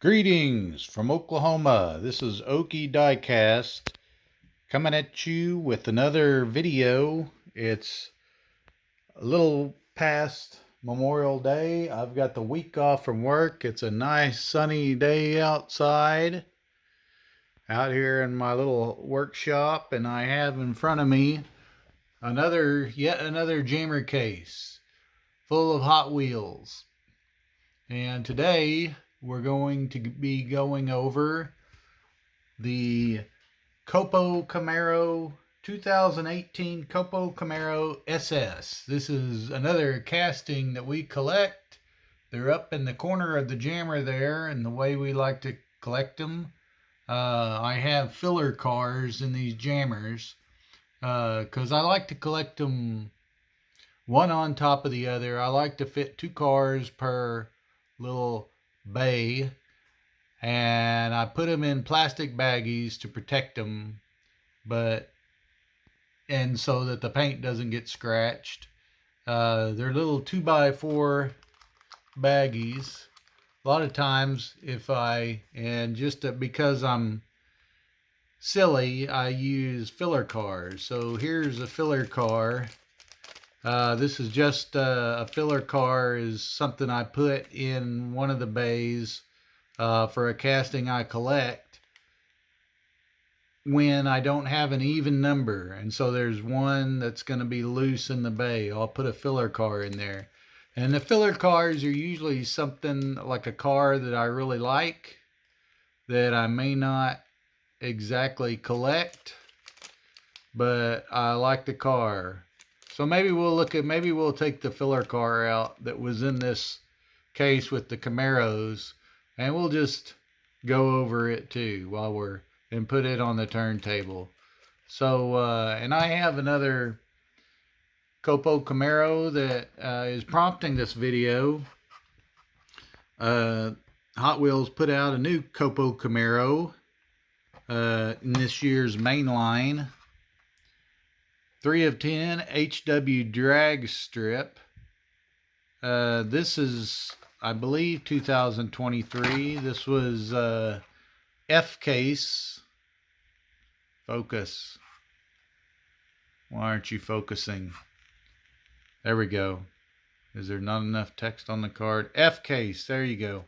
Greetings from Oklahoma. This is Okie Diecast coming at you with another video. It's a little past Memorial Day. I've got the week off from work. It's a nice sunny day outside out here in my little workshop, and I have in front of me yet another jammer case full of Hot Wheels. And today we're going to be going over the Copo Camaro 2018 Copo Camaro SS. This is another casting that we collect. They're up in the corner of the jammer there, and the way we like to collect them. I have filler cars in these jammers because I like to collect them one on top of the other. I like to fit two cars per little bay, and I put them in plastic baggies to protect them, and so that the paint doesn't get scratched. They're little 2x4 baggies. A lot of times, because I'm silly, I use filler cars. So here's a filler car. This is just a filler car, is something I put in one of the bays for a casting I collect when I don't have an even number, and so there's one that's going to be loose in the bay. I'll put a filler car in there, and the filler cars are usually something like a car that I really like that I may not exactly collect, but I like the car. So maybe we'll take the filler car out that was in this case with the Camaros, and we'll just go over it too and put it on the turntable. So, and I have another Copo Camaro that is prompting this video. Hot Wheels put out a new Copo Camaro in this year's main line. 3 of 10 HW drag strip. This is, I believe, 2023. This was F case. Focus. Why aren't you focusing? There we go. Is there not enough text on the card? F case. There you go.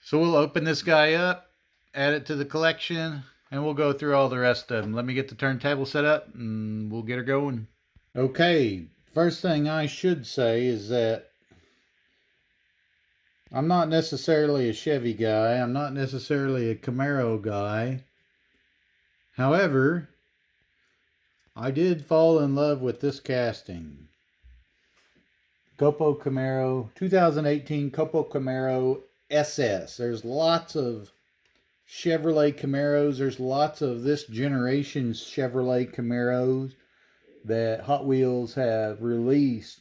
So we'll open this guy up, add it to the collection, and we'll go through all the rest of them. Let me get the turntable set up, and we'll get her going. Okay, first thing I should say is that I'm not necessarily a Chevy guy. I'm not necessarily a Camaro guy. However, I did fall in love with this casting. Copo Camaro, 2018 Copo Camaro SS. There's lots of Chevrolet Camaros. There's lots of this generation's Chevrolet Camaros that Hot Wheels have released.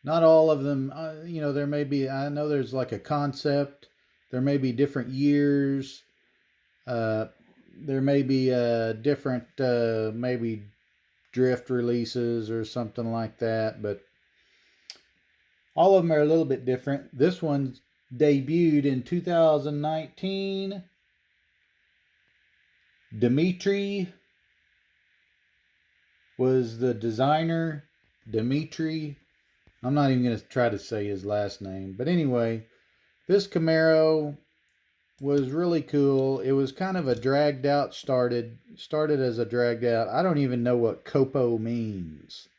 Not all of them, there may be, I know there's like a concept. There may be different years. There may be different, maybe drift releases or something like that. But all of them are a little bit different. This one debuted in 2019. Dimitri was the designer. Dimitri. I'm not even going to try to say his last name. But anyway, this Camaro was really cool. It was kind of a dragged out, started as a dragged out. I don't even know what Copo means.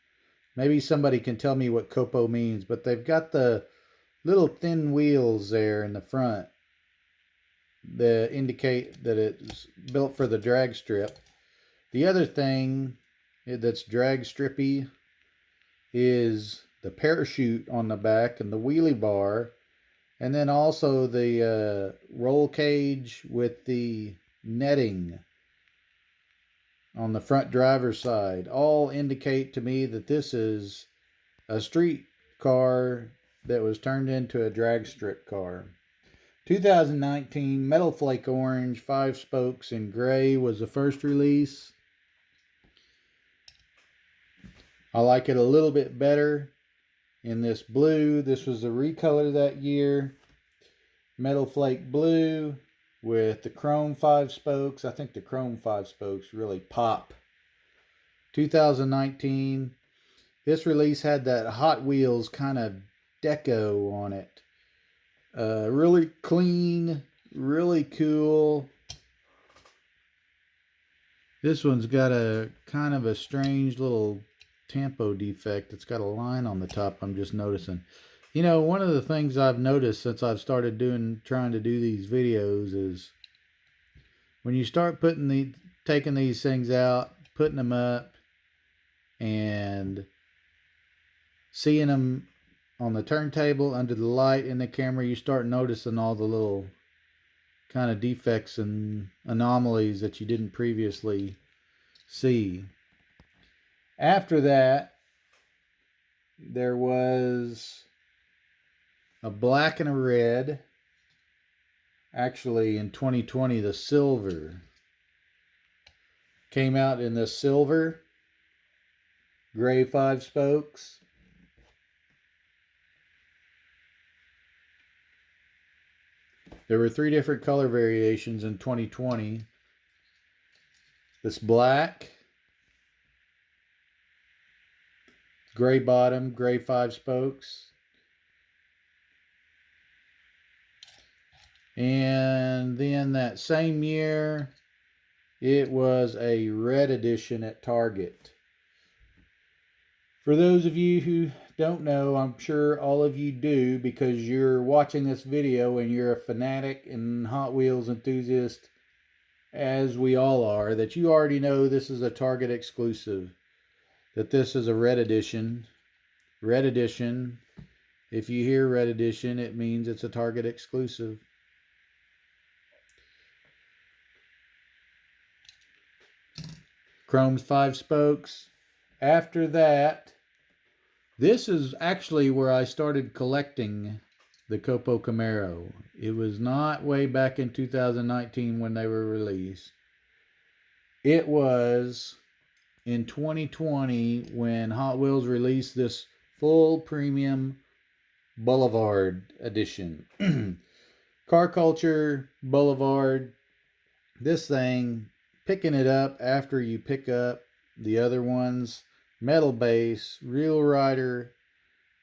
Maybe somebody can tell me what Copo means. But they've got the little thin wheels there in the front that indicate that it's built for the drag strip. The other thing that's drag strippy is the parachute on the back and the wheelie bar, and then also the roll cage with the netting on the front driver's side. All indicate to me that this is a street car that was turned into a drag strip car. 2019 Metal Flake Orange, 5 spokes in gray was the first release. I like it a little bit better in this blue. This was the recolor that year. Metal flake blue with the chrome 5 spokes. I think the chrome 5 spokes really pop. 2019. This release had that Hot Wheels kind of deco on it. Really clean, really cool. This one's got a kind of a strange little tampo defect. It's got a line on the top, I'm just noticing. You know, one of the things I've noticed since I've started trying to do these videos is when you start taking these things out, putting them up, and seeing them on the turntable under the light in the camera, you start noticing all the little kind of defects and anomalies that you didn't previously see. After that, there was a black and a red. Actually, in 2020, the silver came out in the silver, gray 5 spokes. There were 3 different color variations in 2020. This black, gray bottom, gray 5 spokes. And then that same year, it was a red edition at Target. For those of you who don't know, I'm sure all of you do because you're watching this video and you're a fanatic and Hot Wheels enthusiast, as we all are, that you already know this is a Target exclusive, that this is a red edition. Red edition. If you hear red edition, it means it's a Target exclusive. Chrome's 5 spokes. After that, this is actually where I started collecting the Copo Camaro. It was not way back in 2019 when they were released. It was in 2020 when Hot Wheels released this full premium Boulevard edition. Car Culture Boulevard. This thing, picking it up after you pick up the other ones, metal base, Real Rider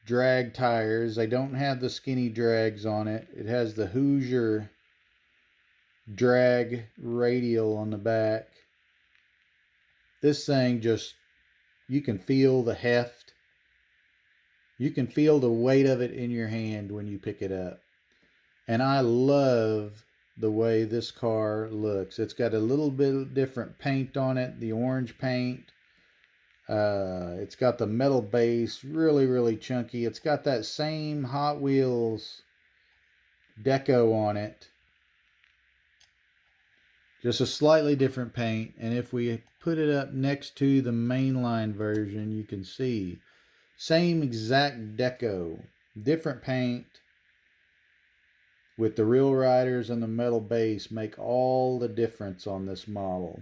drag tires. They don't have the skinny drags on it. It has the Hoosier drag radial on the back. This thing just, you can feel the heft. You can feel the weight of it in your hand when you pick it up. And I love the way this car looks. It's got a little bit different paint on it, the orange paint. It's got the metal base, really, really chunky. It's got that same Hot Wheels deco on it. Just a slightly different paint. And if we put it up next to the mainline version, you can see same exact deco, different paint, with the Real Riders and the metal base make all the difference on this model.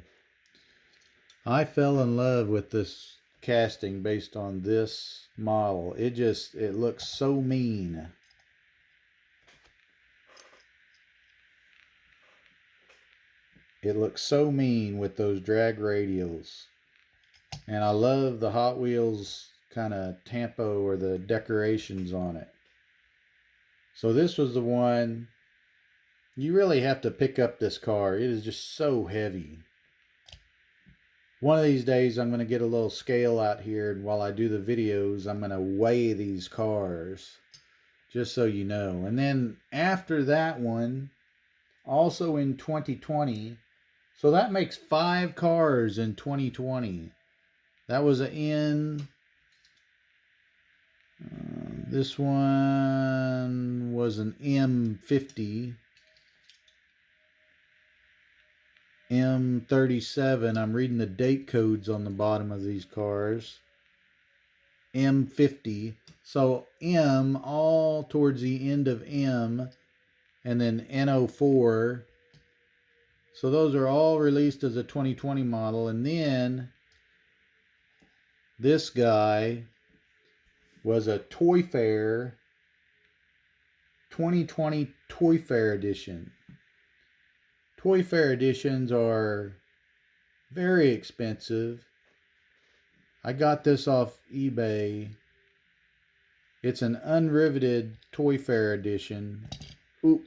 I fell in love with this casting based on this model. It looks so mean. It looks so mean with those drag radials. And I love the Hot Wheels kind of tampo or the decorations on it. So this was the one. You really have to pick up this car. It is just so heavy. One of these days I'm going to get a little scale out here, and while I do the videos I'm going to weigh these cars, just so you know. And then after that one, also in 2020, so that makes 5 cars in 2020. That was this one was an M50. M37. I'm reading the date codes on the bottom of these cars. M50. So M, all towards the end of M, and then N04. So those are all released as a 2020 model. And then this guy was a Toy Fair 2020 Toy Fair edition. Toy Fair editions are very expensive. I got this off eBay. It's an unriveted Toy Fair edition. Oop.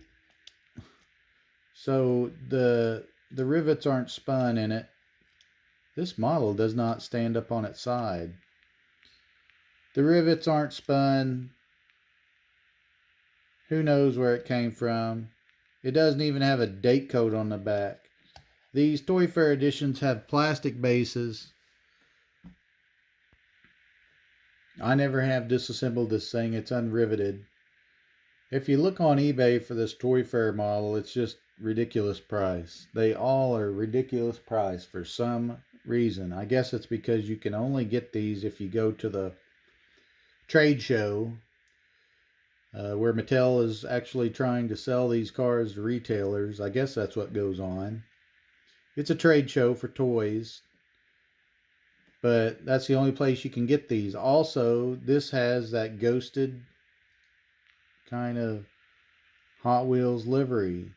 So the rivets aren't spun in it. This model does not stand up on its side. The rivets aren't spun. Who knows where it came from? It doesn't even have a date code on the back. These Toy Fair editions have plastic bases. I never have disassembled this thing. It's unriveted. If you look on eBay for this Toy Fair model, it's just ridiculous price. They all are ridiculous price for some reason. I guess it's because you can only get these if you go to the trade show where Mattel is actually trying to sell these cars to retailers. I guess that's what goes on. It's a trade show for toys, but that's the only place you can get these. Also, this has that ghosted kind of Hot Wheels livery,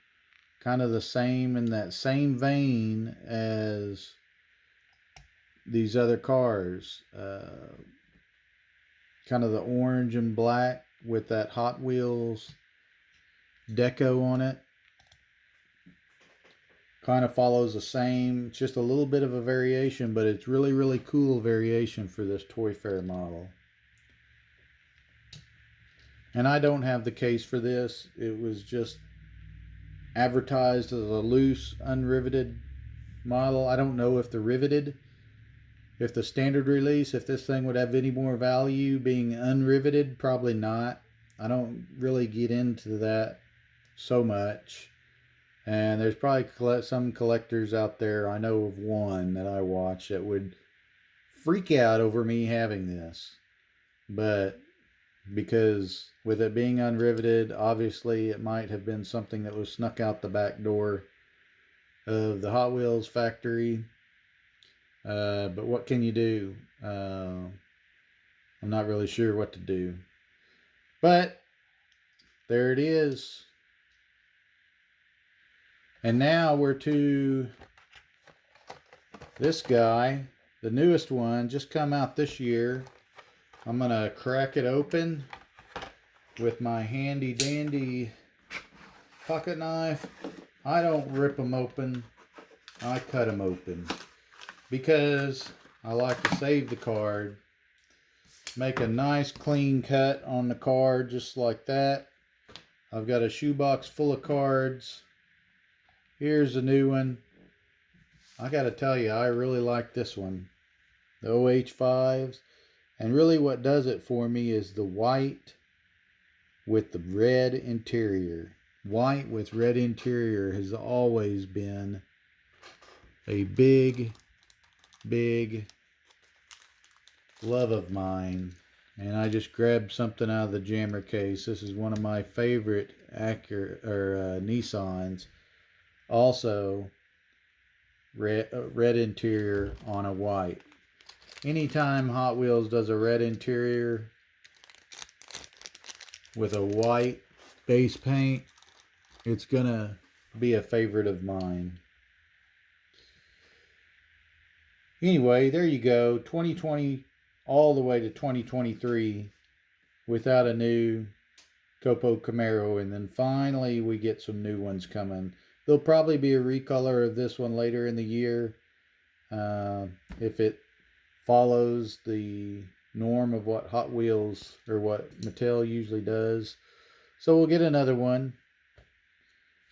kind of the same, in that same vein as these other cars, kind of the orange and black with that Hot Wheels deco on it. Kind of follows the same, it's just a little bit of a variation, but it's really, really cool variation for this Toy Fair model. And I don't have the case for this. It was just advertised as a loose, unriveted model. I don't know if the riveted, if the standard release, if this thing would have any more value being unriveted. Probably not. I don't really get into that so much. And there's probably some collectors out there, I know of one that I watch, that would freak out over me having this. But because with it being unriveted, obviously it might have been something that was snuck out the back door of the Hot Wheels factory. But what can you do? I'm not really sure what to do. But there it is. And now we're to this guy, the newest one, just come out this year. I'm going to crack it open with my handy dandy pocket knife. I don't rip them open, I cut them open, because I like to save the card. Make a nice clean cut on the card just like that. I've got a shoebox full of cards. Here's a new one. I gotta tell you, I really like this one. The OH5s. And really what does it for me is the white with the red interior. White with red interior has always been a big, big love of mine. And I just grabbed something out of the jammer case. This is one of my favorite Nissans. Also, red interior on a white. Anytime Hot Wheels does a red interior with a white base paint, it's gonna be a favorite of mine. Anyway, there you go. 2020 all the way to 2023 without a new Copo Camaro, and then finally we get some new ones coming. There'll probably be a recolor of this one later in the year, if it follows the norm of what Hot Wheels or what Mattel usually does. So we'll get another one.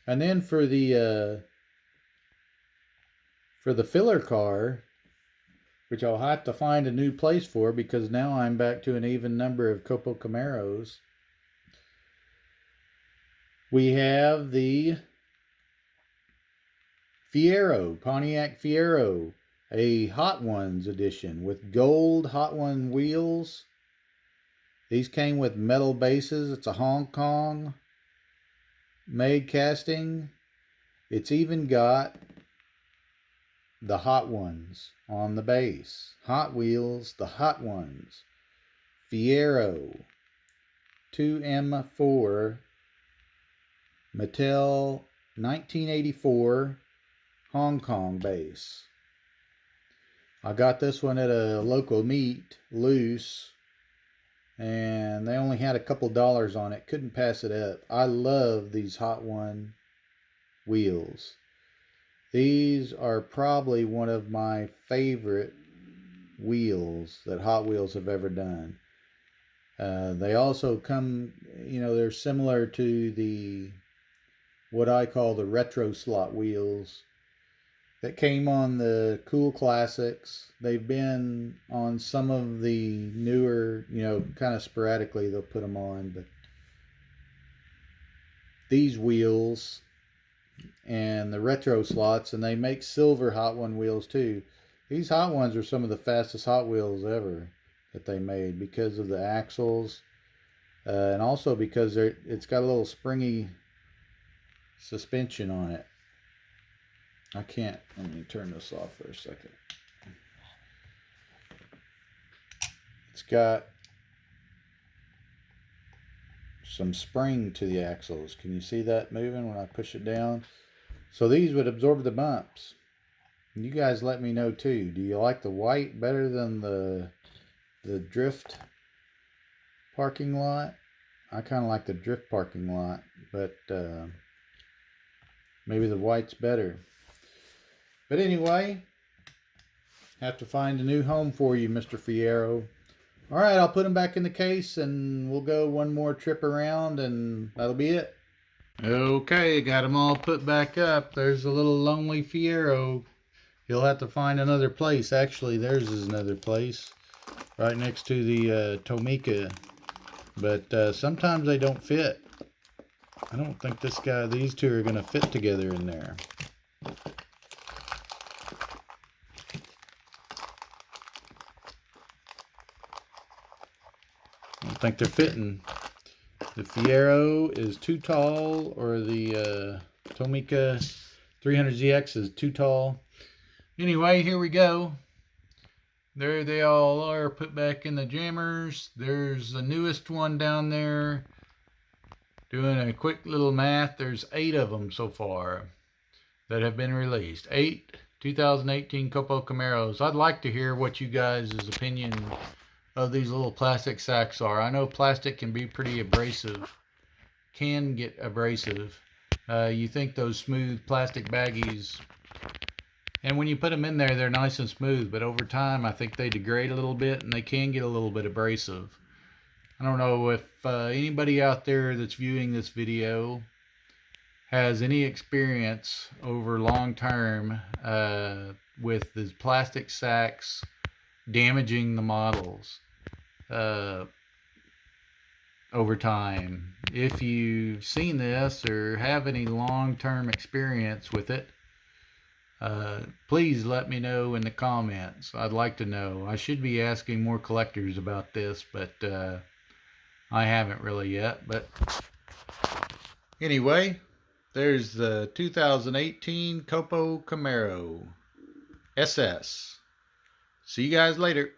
And then for the filler car, which I'll have to find a new place for, because now I'm back to an even number of Copo Camaros. We have the Fiero, Pontiac Fiero, a Hot Ones edition with gold Hot One wheels. These came with metal bases. It's a Hong Kong made casting. It's even got the Hot Ones on the base. Hot Wheels, the Hot Ones. Fiero 2M4 Mattel 1984 Hong Kong base. I got this one at a local meet, loose, and they only had a couple dollars on it. Couldn't pass it up. I love these Hot One wheels. These are probably one of my favorite wheels that Hot Wheels have ever done. They also come, they're similar to the, what I call the retro slot wheels that came on the Cool Classics. They've been on some of the newer, kind of sporadically they'll put them on, but these wheels and the retro slots, and they make silver Hot One wheels too. These Hot Ones are some of the fastest Hot Wheels ever that they made because of the axles, and also because it's got a little springy suspension on it. Let me turn this off for a second. It's got some spring to the axles. Can you see that moving when I push it down? So these would absorb the bumps. You guys let me know too. Do you like the white better than the drift parking lot? I kind of like the drift parking lot, but maybe the white's better. But anyway, have to find a new home for you, Mr. Fiero. All right, I'll put them back in the case and we'll go one more trip around and that'll be it. Okay, got them all put back up. There's a little lonely Fiero. He'll have to find another place. Actually, theirs is another place right next to the Tomica. But sometimes they don't fit. I don't think these two are going to fit together in there. I don't think they're fitting. The Fiero is too tall, or the Tomica 300ZX is too tall. Anyway, here we go. There they all are put back in the jammers. There's the newest one down there. Doing a quick little math, there's 8 of them so far that have been released. 8 2018 Copo Camaros. I'd like to hear what you guys' opinion of these little plastic sacks are. I know plastic can be pretty abrasive. Can get abrasive. You think those smooth plastic baggies, and when you put them in there, they're nice and smooth, but over time I think they degrade a little bit and they can get a little bit abrasive. I don't know if anybody out there that's viewing this video has any experience over long term with the plastic sacks damaging the models over time. If you've seen this or have any long-term experience with it, please let me know in the comments. I'd like to know. I should be asking more collectors about this, but I haven't really yet. But anyway, there's the 2018 Copo Camaro SS. See you guys later.